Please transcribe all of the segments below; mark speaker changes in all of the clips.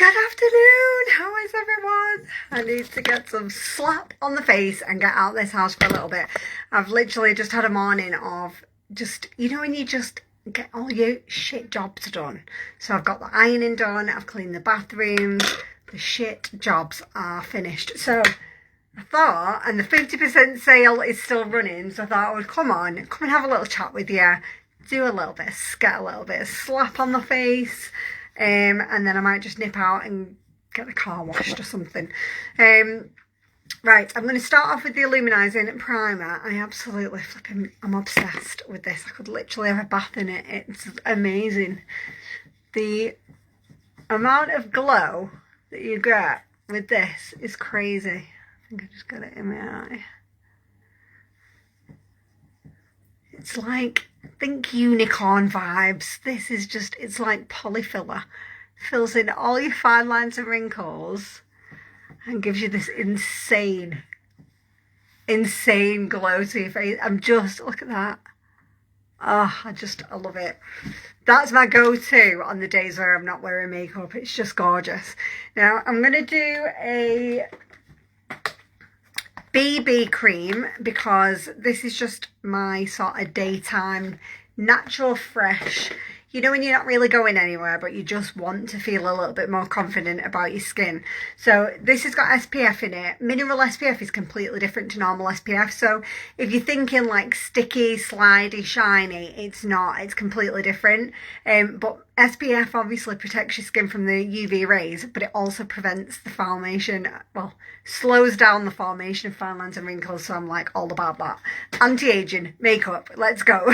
Speaker 1: Good afternoon, how is everyone? I need to get some slap on the face and get out of this house for a little bit. I've literally just had a morning of just, when you just get all your shit jobs done. So I've got the ironing done, I've cleaned the bathrooms, the shit jobs are finished. So I thought, and the 50% sale is still running, so I thought I would come and have a little chat with you, do a little bit, get a little bit of slap on the face. And then I might just nip out and get the car washed or something. Right, I'm going to start off with the Illuminizing Primer. I'm obsessed with this. I could literally have a bath in it. It's amazing. The amount of glow that you get with this is crazy. I think I just got it in my eye. It's like, think unicorn vibes. This is just, it's like polyfiller. Fills in all your fine lines and wrinkles and gives you this insane glow to your face. Look at that. Oh, I love it. That's my go-to on the days where I'm not wearing makeup. It's just gorgeous. Now, I'm going to do a BB cream because this is just my sort of daytime natural fresh, when you're not really going anywhere but you just want to feel a little bit more confident about your skin. So this has got SPF in it. Mineral SPF is completely different to normal SPF, so if you're thinking like sticky, slidey, shiny, it's not. It's completely different. But SPF obviously protects your skin from the UV rays, but it also prevents the formation, slows down the formation of fine lines and wrinkles, so I'm like all about that. Anti-aging, makeup, let's go.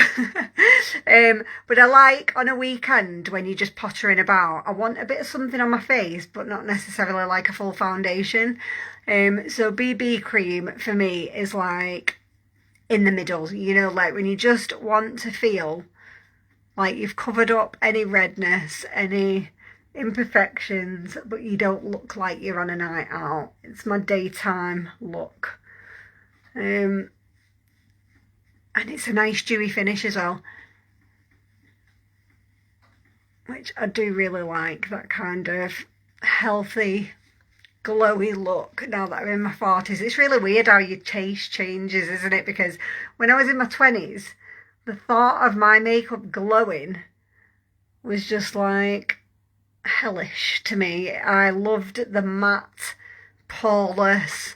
Speaker 1: But I like on a weekend when you're just pottering about, I want a bit of something on my face, but not necessarily like a full foundation. So BB cream for me is like in the middle, like when you just want to feel like you've covered up any redness, any imperfections, but you don't look like you're on a night out. It's my daytime look. And it's a nice dewy finish as well, which I do really like, that kind of healthy, glowy look now that I'm in my 40s. It's really weird how your taste changes, isn't it? Because when I was in my 20s, the thought of my makeup glowing was just like hellish to me. I loved the matte, poreless,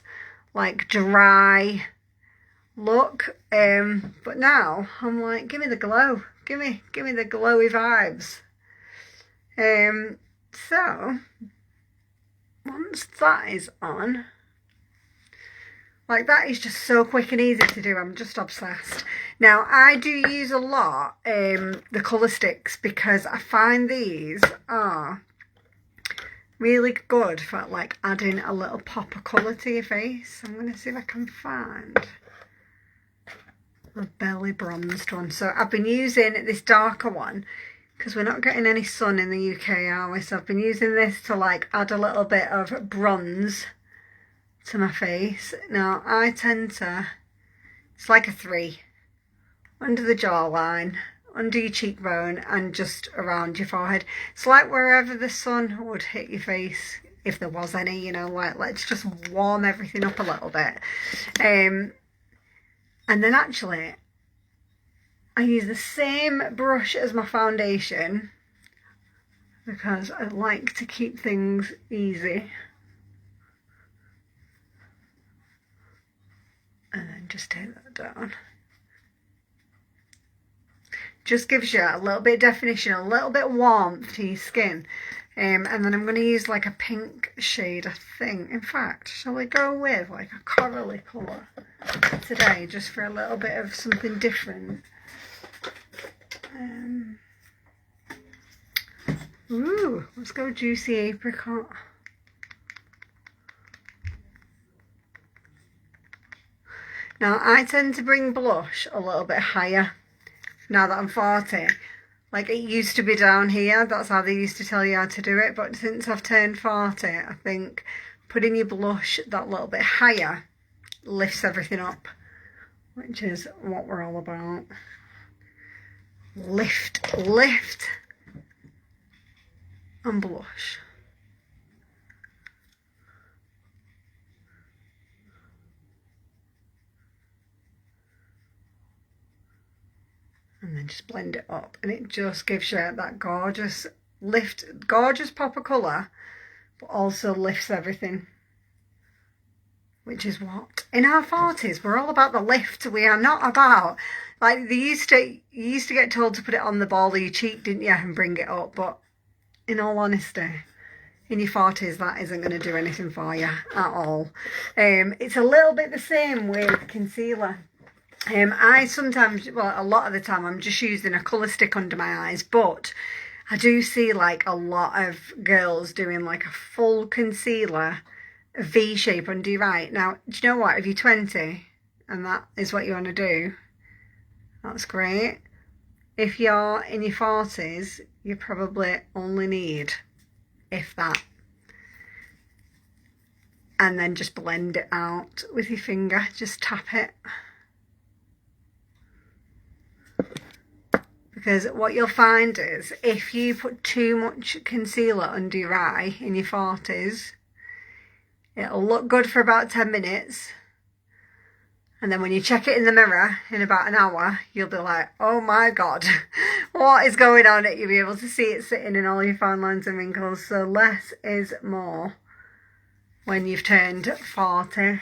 Speaker 1: like dry look. But now I'm like, give me the glow. Give me the glowy vibes. So once that is on, like that is just so quick and easy to do. I'm just obsessed. Now I do use a lot the colour sticks because I find these are really good for like adding a little pop of colour to your face. I'm going to see if I can find a belly bronzed one. So I've been using this darker one because we're not getting any sun in the UK, are we? So I've been using this to like add a little bit of bronze to my face. Now I tend to, it's like a 3 under the jawline, under your cheekbone, and just around your forehead. It's like wherever the sun would hit your face, if there was any, like let's just warm everything up a little bit. And then actually I use the same brush as my foundation because I like to keep things easy. And then just take that down. Just gives you a little bit of definition, a little bit of warmth to your skin. And then I'm going to use like a pink shade, I think. In fact, shall I go with like a corally colour today, just for a little bit of something different? Ooh, let's go Juicy Apricot. Now, I tend to bring blush a little bit higher now that I'm 40. Like, it used to be down here. That's how they used to tell you how to do it. But since I've turned 40, I think putting your blush that little bit higher lifts everything up, which is what we're all about. Lift, and blush. then just blend it up, and it just gives you that gorgeous pop of colour, but also lifts everything, which is what in our 40s we're all about the lift. We are not about, like, you used to get told to put it on the ball of your cheek, didn't you, and bring it up, but in all honesty, in your 40s that isn't going to do anything for you at all. It's a little bit the same with concealer. I sometimes, well, a lot of the time I'm just using a colour stick under my eyes, but I do see like a lot of girls doing like a full concealer V-shape under your eye. Now, do you know what? If you're 20 and that is what you want to do, that's great. If you're in your 40s, you probably only need, if that. And then just blend it out with your finger. Just tap it. Because what you'll find is if you put too much concealer under your eye in your 40s, it'll look good for about 10 minutes. And then when you check it in the mirror in about an hour, you'll be like, oh my God, what is going on? You'll be able to see it sitting in all your fine lines and wrinkles. So less is more when you've turned 40. I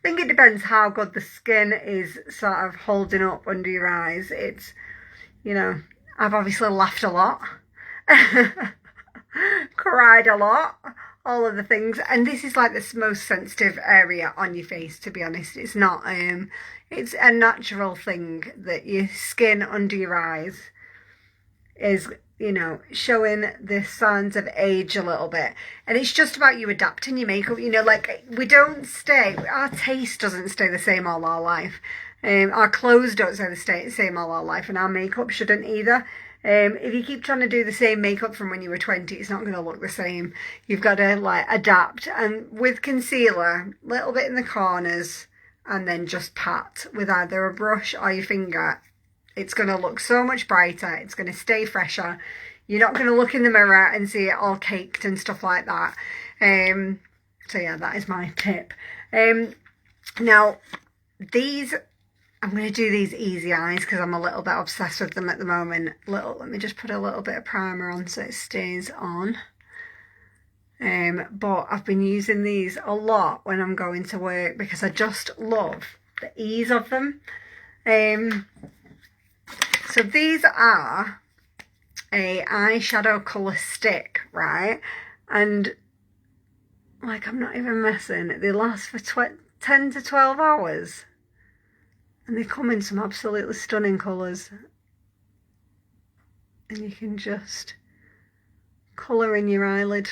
Speaker 1: think it depends how good the skin is sort of holding up under your eyes. It's, you know, I've obviously laughed a lot, cried a lot, all of the things, and this is like the most sensitive area on your face, to be honest. It's not, it's a natural thing that your skin under your eyes is, you know, showing the signs of age a little bit, and it's just about you adapting your makeup. You know, like, our taste doesn't stay the same all our life. Our clothes don't stay the same all our life, and our makeup shouldn't either. If you keep trying to do the same makeup from when you were 20, it's not going to look the same. You've got to like adapt, and with concealer, a little bit in the corners, and then just pat with either a brush or your finger. It's going to look so much brighter. It's going to stay fresher. You're not going to look in the mirror and see it all caked and stuff like that. So yeah, that is my tip. Now, these, I'm going to do these easy eyes because I'm a little bit obsessed with them at the moment. Let me just put a little bit of primer on so it stays on. But I've been using these a lot when I'm going to work because I just love the ease of them. So these are a eyeshadow colour stick, right? And like, I'm not even messing, they last for 10 to 12 hours. And they come in some absolutely stunning colours. And you can just colour in your eyelid.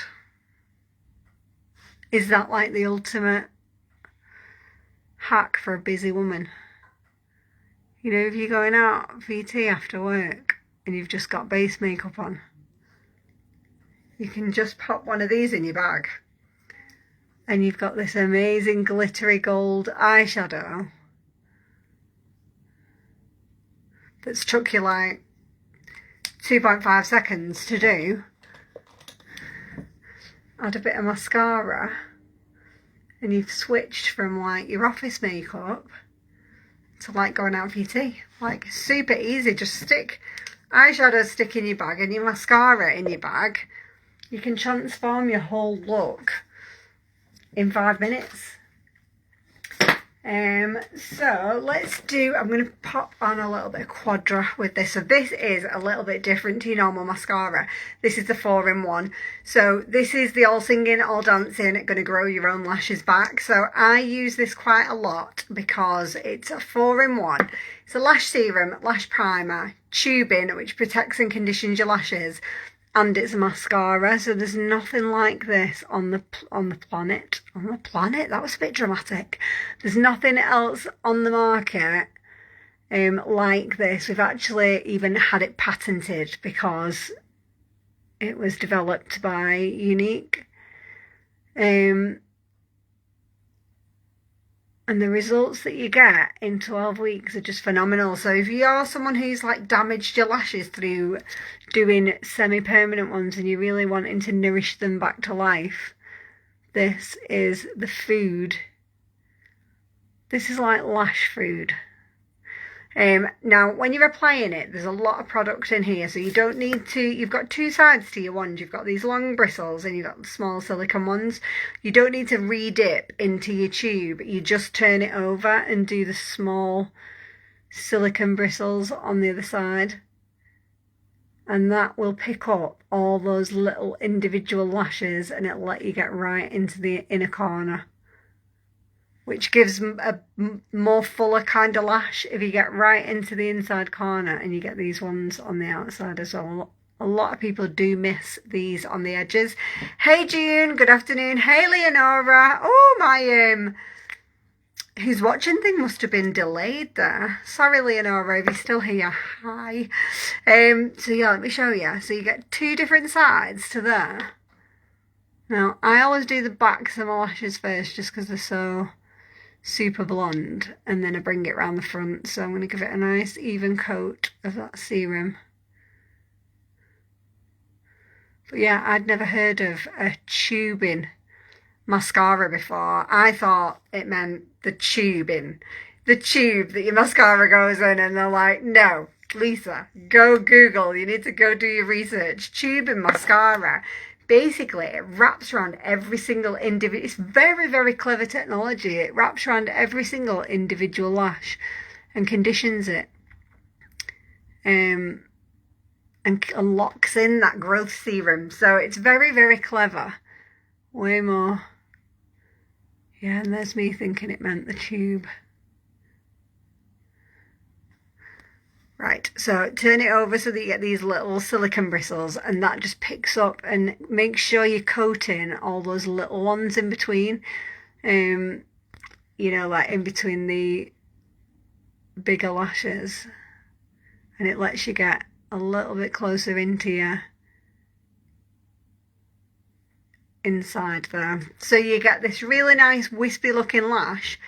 Speaker 1: Is that like the ultimate hack for a busy woman? You know, if you're going out for your tea after work and you've just got base makeup on, you can just pop one of these in your bag. And you've got this amazing glittery gold eyeshadow that's took you like 2.5 seconds to do. Add a bit of mascara and you've switched from like your office makeup to like going out for your tea. Like, super easy. Just stick eyeshadow stick in your bag and your mascara in your bag. You can transform your whole look in 5 minutes. So let's do, I'm going to pop on a little bit of Quadra with this. So this is a little bit different to your normal mascara. This is the 4-in-1. So this is the all singing, all dancing, going to grow your own lashes back. So I use this quite a lot because it's a 4-in-1. It's a lash serum, lash primer, tubing, which protects and conditions your lashes, and it's a mascara. So there's nothing like this on the planet. On the planet? That was a bit dramatic. There's nothing else on the market like this. We've actually even had it patented because it was developed by Unique. And the results that you get in 12 weeks are just phenomenal. So if you are someone who's like damaged your lashes through doing semi-permanent ones and you're really wanting to nourish them back to life, this is the food. This is like lash food. Now, when you're applying it, there's a lot of product in here, so you don't need to, you've got two sides to your wand. You've got these long bristles and you've got the small silicone ones. You don't need to re-dip into your tube. You just turn it over and do the small silicone bristles on the other side. And that will pick up all those little individual lashes and it'll let you get right into the inner corner, which gives a more fuller kind of lash if you get right into the inside corner and you get these ones on the outside as well. A lot of people do miss these on the edges. Hey June, good afternoon. Hey Leonora. Oh, my who's watching thing must have been delayed there. Sorry Leonora, if you're still here. Hi. So yeah, let me show you. So you get two different sides to there. Now, I always do the backs of my lashes first just because they're so super blonde, and then I bring it around the front. So I'm going to give it a nice even coat of that serum. But yeah, I'd never heard of a tubing mascara before. I thought it meant the tubing, the tube that your mascara goes in, and they're like, no, Lisa, go Google, you need to go do your research. Tubing mascara, basically it wraps around every single individual. It's very, very clever technology. It wraps around every single individual lash and conditions it, and locks in that growth serum. So it's very, very clever. Way more. Yeah, and there's me thinking it meant the tube. Right, so turn it over so that you get these little silicone bristles, and that just picks up, and make sure you're coating all those little ones in between. You know, like in between the bigger lashes, and it lets you get a little bit closer into your inside there. So you get this really nice wispy looking lash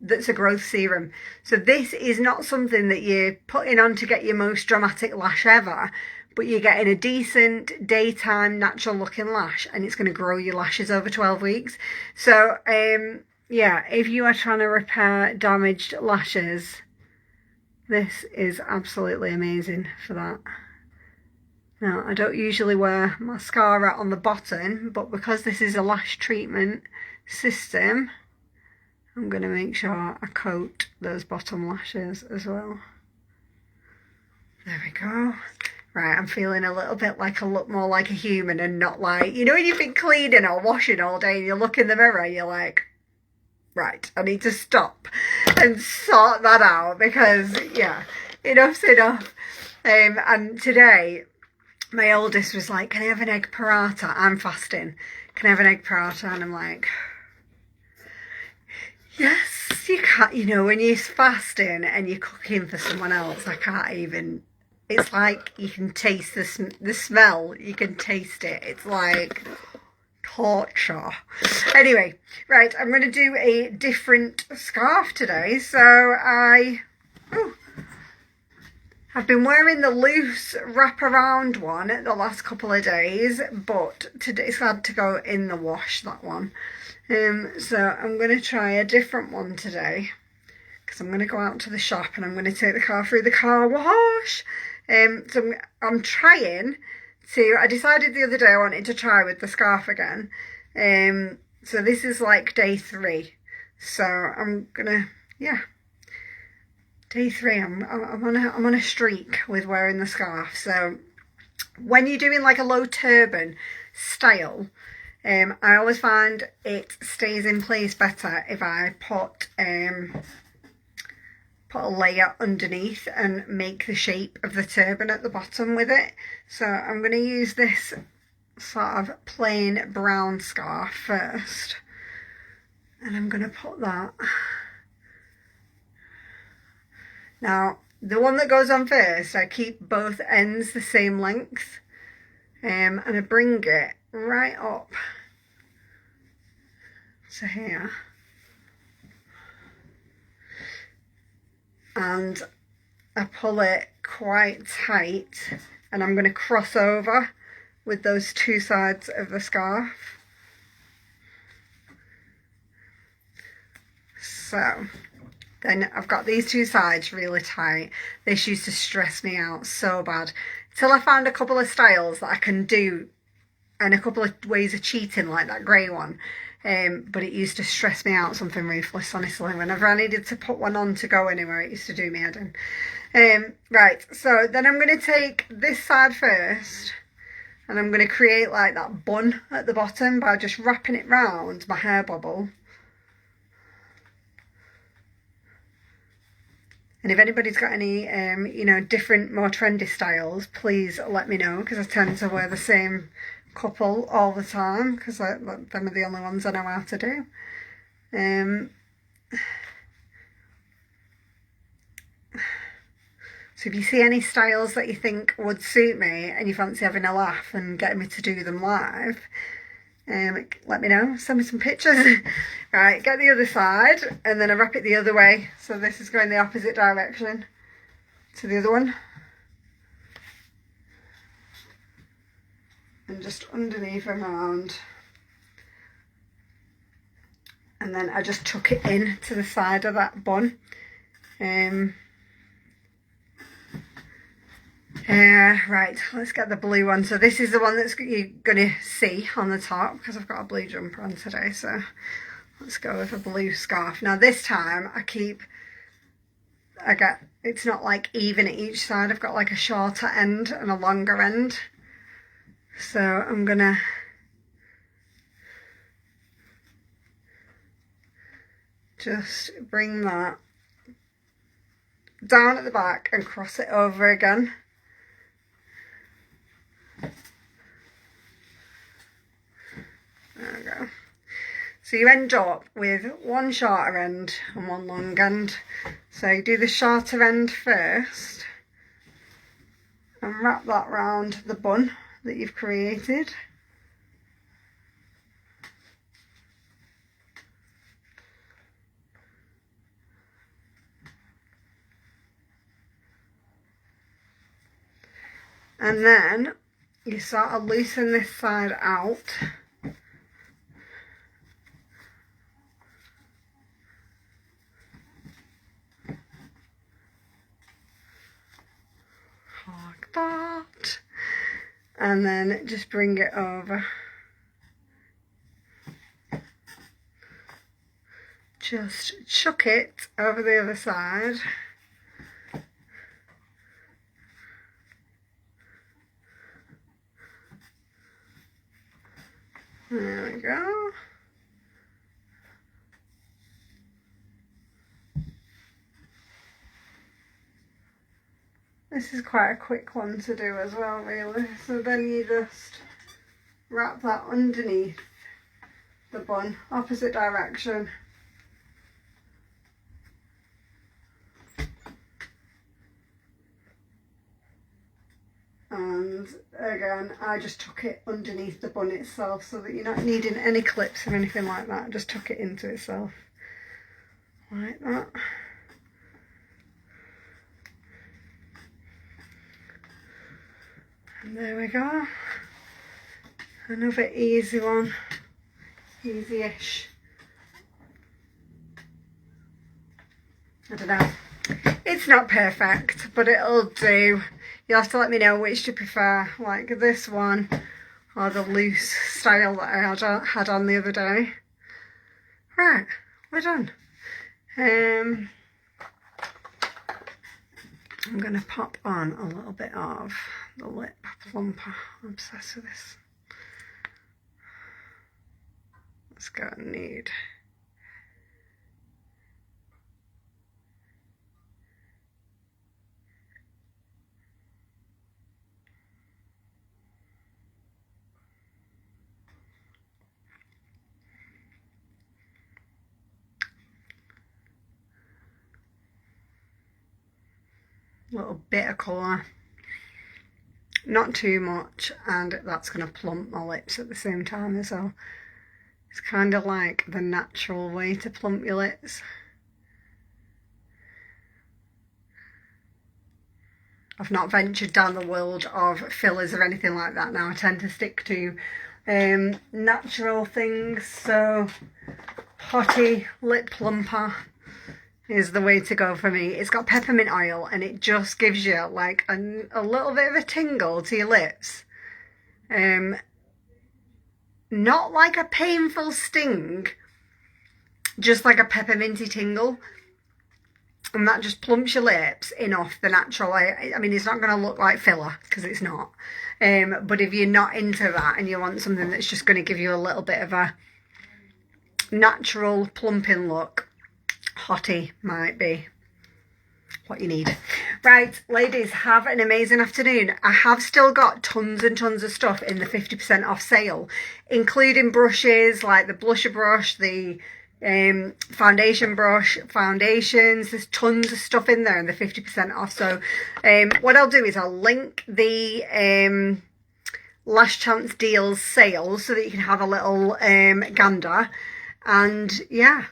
Speaker 1: that's a growth serum. So this is not something that you're putting on to get your most dramatic lash ever, but you're getting a decent daytime natural looking lash, and it's going to grow your lashes over 12 weeks. So yeah, if you are trying to repair damaged lashes, this is absolutely amazing for that. Now, I don't usually wear mascara on the bottom, but because this is a lash treatment system, I'm going to make sure I coat those bottom lashes as well. There we go. Right, I'm feeling a little bit like I look more like a human and not like, you know, when you've been cleaning or washing all day and you look in the mirror, you're like, right, I need to stop and sort that out because, yeah, enough's enough. And today, my oldest was like, can I have an egg paratha? I'm fasting. Can I have an egg paratha? And I'm like, yes, you can't. You know, when you're fasting and you're cooking for someone else, I can't even. It's like you can taste the smell. You can taste it. It's like torture. Anyway, right, I'm going to do a different scarf today. So I've been wearing the loose wraparound one the last couple of days, but today's had to go in the wash, that one. So I'm going to try a different one today because I'm going to go out to the shop and I'm going to take the car through the car wash. So I'm trying to, I decided the other day I wanted to try with the scarf again. So this is like day 3. So I'm going to, yeah. Day 3, I'm on a streak with wearing the scarf. So when you're doing like a low turban style, I always find it stays in place better if I put a layer underneath and make the shape of the turban at the bottom with it. So I'm going to use this sort of plain brown scarf first, and I'm going to put that. Now, the one that goes on first, I keep both ends the same length, and I bring it right up to here, and I pull it quite tight, and I'm going to cross over with those two sides of the scarf. So Then I've got these two sides really tight. This used to stress me out so bad. Till I found a couple of styles that I can do and a couple of ways of cheating, like that grey one. But it used to stress me out something ruthless, honestly. Whenever I needed to put one on to go anywhere, it used to do me head in. Right, so then I'm going to take this side first, and I'm going to create like that bun at the bottom by just wrapping it round my hair bobble. And if anybody's got any, you know, different, more trendy styles, please let me know, because I tend to wear the same couple all the time, because them are the only ones I know how to do. So if you see any styles that you think would suit me and you fancy having a laugh and getting me to do them live, let me know, send me some pictures. Right, get the other side and then I wrap it the other way, so this is going the opposite direction to the other one, and just underneath and around, and then I just tuck it in to the side of that bun. Right, let's get the blue one. So this is the one that's you're going to see on the top, because I've got a blue jumper on today, so let's go with a blue scarf. Now this time it's not like even at each side, I've got like a shorter end and a longer end. So I'm gonna just bring that down at the back and cross it over again. There we go. So you end up with one shorter end and one long end. So you do the shorter end first and wrap that round the bun that you've created. And then you sort of loosen this side out. Like that. And then just bring it over. Just chuck it over the other side. There we go. This is quite a quick one to do as well, really. So then you just wrap that underneath the bun, opposite direction. And again, I just tuck it underneath the bun itself, so that you're not needing any clips or anything like that. Just tuck it into itself like that. And there we go. Another easy one, easy-ish. I don't know. It's not perfect, but it'll do. You'll have to let me know which you prefer, like this one or the loose style that I had on the other day. Right, we're done. I'm going to pop on a little bit of the lip plumper. I'm obsessed with this. Let's go and need. Little bit of colour, not too much, and that's going to plump my lips at the same time as well. It's kind of like the natural way to plump your lips. I've not ventured down the world of fillers or anything like that now. I tend to stick to natural things. So Hottie Lip Plumper is the way to go for me. It's got peppermint oil and it just gives you like a little bit of a tingle to your lips. Not like a painful sting, just like a pepperminty tingle. And that just plumps your lips enough, the natural. I mean, it's not going to look like filler, because it's not. But if you're not into that and you want something that's just going to give you a little bit of a natural plumping look, Hottie might be what you need. Right, ladies, have an amazing afternoon. I have still got tons and tons of stuff in the 50% off sale, including brushes like the blusher brush, the foundation brush, foundations. There's tons of stuff in there in the 50% off. So what I'll do is I'll link the Last Chance Deals sale so that you can have a little gander. And yeah,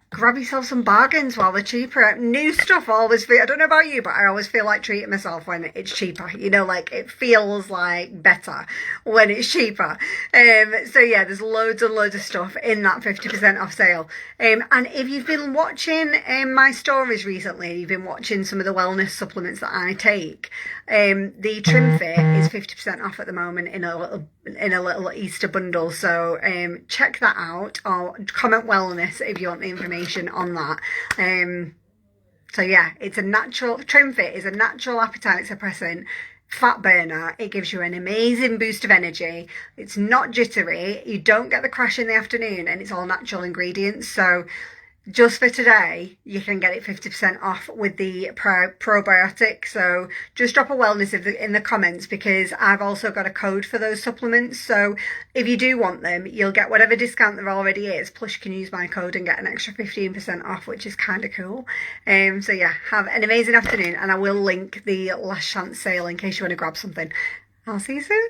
Speaker 1: grab yourself some bargains while they're cheaper. New stuff always feel, I don't know about you, but I always feel like treating myself when it's cheaper. You know, like it feels like better when it's cheaper. So yeah, there's loads and loads of stuff in that 50% off sale. And if you've been watching my stories recently, you've been watching some of the wellness supplements that I take, the Trim Fit is 50% off at the moment in a little Easter bundle. So check that out, or comment wellness if you want the information on that. So yeah, it's a natural, Trim Fit is a natural appetite suppressant, fat burner. It gives you an amazing boost of energy. It's not jittery, you don't get the crash in the afternoon, and it's all natural ingredients. So just for today, you can get it 50% off with the probiotic. So just drop a wellness in the comments, because I've also got a code for those supplements. So if you do want them, you'll get whatever discount there already is. Plus you can use my code and get an extra 15% off, which is kind of cool. So yeah, have an amazing afternoon, and I will link the Last Chance sale in case you want to grab something. I'll see you soon.